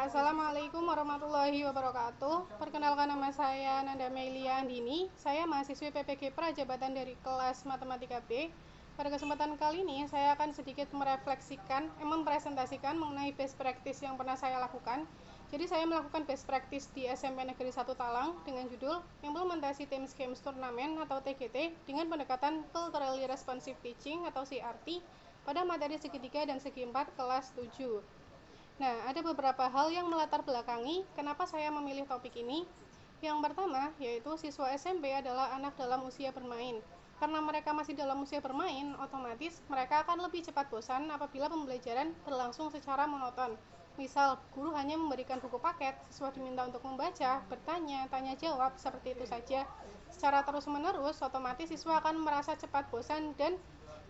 Assalamualaikum warahmatullahi wabarakatuh. Perkenalkan, nama saya Nanda Melia Andini. Saya mahasiswi PPG Prajabatan dari kelas Matematika B. Pada kesempatan kali ini saya akan sedikit mempresentasikan mengenai best practice yang pernah saya lakukan. Jadi saya melakukan best practice di SMP Negeri 1 Talang dengan judul Implementasi Teams Games Turnamen atau TGT dengan pendekatan Culturally Responsive Teaching atau CRT pada materi segi 3 dan segi 4 kelas 7. Nah, ada beberapa hal yang melatar belakangi kenapa saya memilih topik ini. Yang pertama, yaitu siswa SMP adalah anak dalam usia bermain. Karena mereka masih dalam usia bermain, otomatis mereka akan lebih cepat bosan apabila pembelajaran berlangsung secara monoton. Misal, guru hanya memberikan buku paket, siswa diminta untuk membaca, bertanya, tanya jawab, seperti itu saja. Secara terus-menerus, otomatis siswa akan merasa cepat bosan dan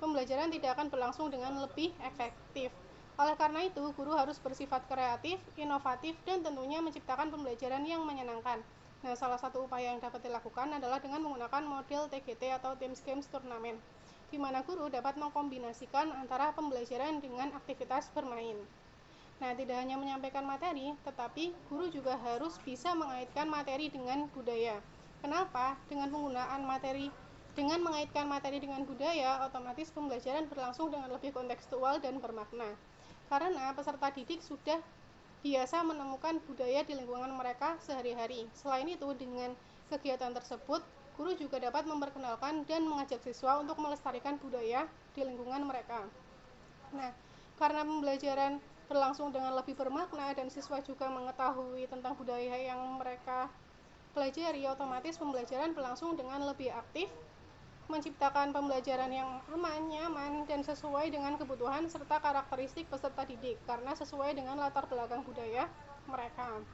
pembelajaran tidak akan berlangsung dengan lebih efektif. Oleh karena itu, guru harus bersifat kreatif, inovatif, dan tentunya menciptakan pembelajaran yang menyenangkan. Nah, salah satu upaya yang dapat dilakukan adalah dengan menggunakan model TGT atau Teams Games Turnamen, di mana guru dapat mengkombinasikan antara pembelajaran dengan aktivitas bermain. Nah, tidak hanya menyampaikan materi, tetapi guru juga harus bisa mengaitkan materi dengan budaya. Kenapa? Dengan mengaitkan materi dengan budaya, otomatis pembelajaran berlangsung dengan lebih kontekstual dan bermakna. Karena peserta didik sudah biasa menemukan budaya di lingkungan mereka sehari-hari. Selain itu, dengan kegiatan tersebut, guru juga dapat memperkenalkan dan mengajak siswa untuk melestarikan budaya di lingkungan mereka. Nah, karena pembelajaran berlangsung dengan lebih bermakna dan siswa juga mengetahui tentang budaya yang mereka pelajari, otomatis pembelajaran berlangsung dengan lebih aktif, menciptakan pembelajaran yang aman, nyaman, dan sesuai dengan kebutuhan serta karakteristik peserta didik karena sesuai dengan latar belakang budaya mereka.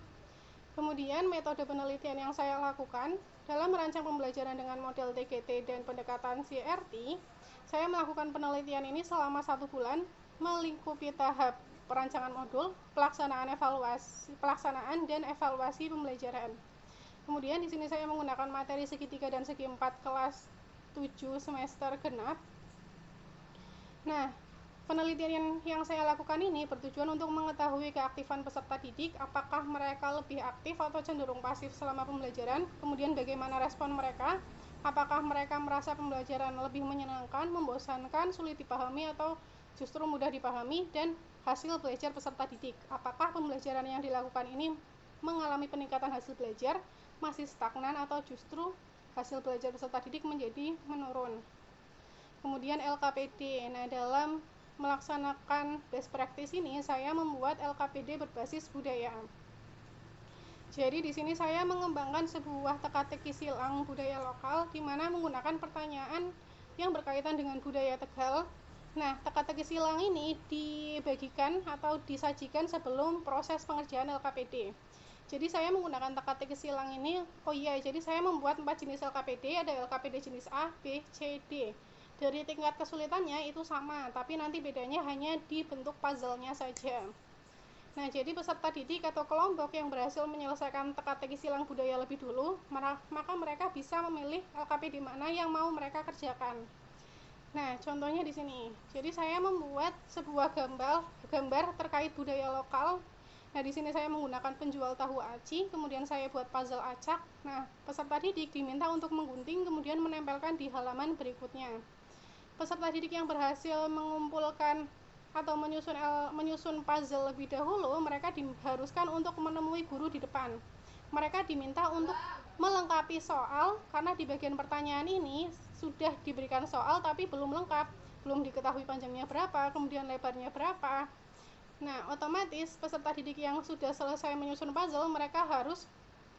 Kemudian metode penelitian yang saya lakukan dalam merancang pembelajaran dengan model TGT dan pendekatan CRT, saya melakukan penelitian ini selama 1 bulan, melingkupi tahap perancangan modul, pelaksanaan dan evaluasi pembelajaran. Kemudian di sini saya menggunakan materi segi 3 dan segi 4 kelas 7 semester genap. Nah, penelitian yang saya lakukan ini bertujuan untuk mengetahui keaktifan peserta didik, apakah mereka lebih aktif atau cenderung pasif selama pembelajaran, kemudian bagaimana respon mereka, apakah mereka merasa pembelajaran lebih menyenangkan, membosankan, sulit dipahami, atau justru mudah dipahami, dan hasil belajar peserta didik. Apakah pembelajaran yang dilakukan ini mengalami peningkatan hasil belajar, masih stagnan, atau justru hasil belajar peserta didik menjadi menurun. Kemudian LKPD. Nah, dalam melaksanakan best practice ini saya membuat LKPD berbasis budaya. Jadi di sini saya mengembangkan sebuah teka-teki silang budaya lokal di mana menggunakan pertanyaan yang berkaitan dengan budaya Tegal. Nah, teka-teki silang ini dibagikan atau disajikan sebelum proses pengerjaan LKPD. Jadi saya menggunakan teka-teki silang ini. Jadi saya membuat 4 jenis LKPD, ada LKPD jenis A, B, C, D. Dari tingkat kesulitannya itu sama, tapi nanti bedanya hanya di bentuk puzzle-nya saja. Nah, jadi peserta didik atau kelompok yang berhasil menyelesaikan teka-teki silang budaya lebih dulu, maka mereka bisa memilih LKPD mana yang mau mereka kerjakan. Nah, contohnya di sini. Jadi saya membuat sebuah gambar terkait budaya lokal. Nah, di sini saya menggunakan penjual tahu aci, kemudian saya buat puzzle acak. Nah, peserta didik diminta untuk menggunting kemudian menempelkan di halaman berikutnya. Peserta didik yang berhasil mengumpulkan atau menyusun puzzle lebih dahulu, mereka diharuskan untuk menemui guru di depan. Mereka diminta untuk melengkapi soal karena di bagian pertanyaan ini sudah diberikan soal tapi belum lengkap, belum diketahui panjangnya berapa, kemudian lebarnya berapa. Nah, otomatis peserta didik yang sudah selesai menyusun puzzle, mereka harus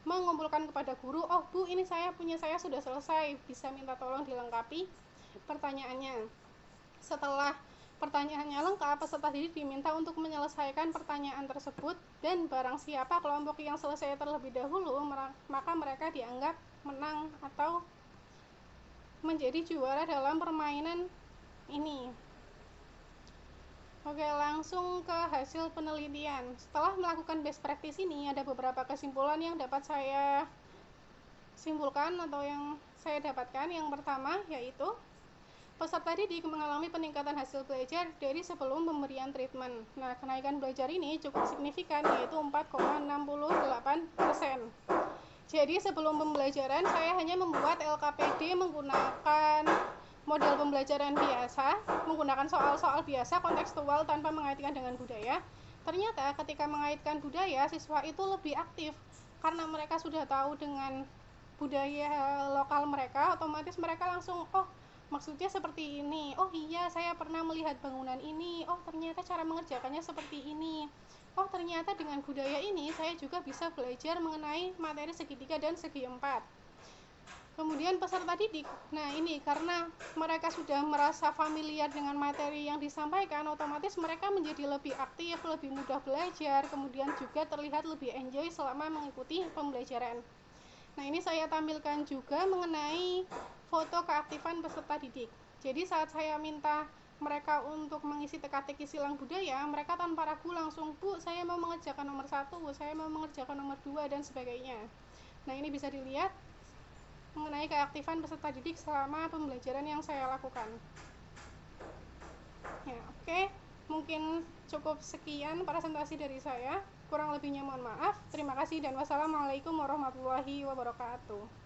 mengumpulkan kepada guru, "Oh, Bu, ini saya sudah selesai, bisa minta tolong dilengkapi pertanyaannya." Setelah pertanyaannya lengkap, peserta didik diminta untuk menyelesaikan pertanyaan tersebut, dan barang siapa kelompok yang selesai terlebih dahulu, maka mereka dianggap menang atau menjadi juara dalam permainan ini. Oke, langsung ke hasil penelitian. Setelah melakukan best practice ini, ada beberapa kesimpulan yang dapat saya simpulkan atau yang saya dapatkan. Yang pertama yaitu peserta didik mengalami peningkatan hasil belajar dari sebelum pemberian treatment. Nah, kenaikan belajar ini cukup signifikan, yaitu 4,68%. Jadi sebelum pembelajaran saya hanya membuat LKPD menggunakan model pembelajaran biasa, menggunakan soal-soal biasa kontekstual tanpa mengaitkan dengan budaya. Ternyata ketika mengaitkan budaya, siswa itu lebih aktif karena mereka sudah tahu dengan budaya lokal mereka, otomatis mereka langsung, oh maksudnya seperti ini, oh iya saya pernah melihat bangunan ini, oh ternyata cara mengerjakannya seperti ini, oh ternyata dengan budaya ini saya juga bisa belajar mengenai materi segitiga dan segi empat. Kemudian peserta didik, nah ini karena mereka sudah merasa familiar dengan materi yang disampaikan, otomatis mereka menjadi lebih aktif, lebih mudah belajar, kemudian juga terlihat lebih enjoy selama mengikuti pembelajaran. Nah, ini saya tampilkan juga mengenai foto keaktifan peserta didik. Jadi saat saya minta mereka untuk mengisi teka-teki silang budaya, mereka tanpa ragu langsung, Bu, saya mau mengerjakan nomor 1, saya mau mengerjakan nomor 2, dan sebagainya. Nah, ini bisa dilihat mengenai keaktifan peserta didik selama pembelajaran yang saya lakukan. Ya, oke. Mungkin cukup sekian presentasi dari saya. Kurang lebihnya mohon maaf. Terima kasih dan wassalamualaikum warahmatullahi wabarakatuh.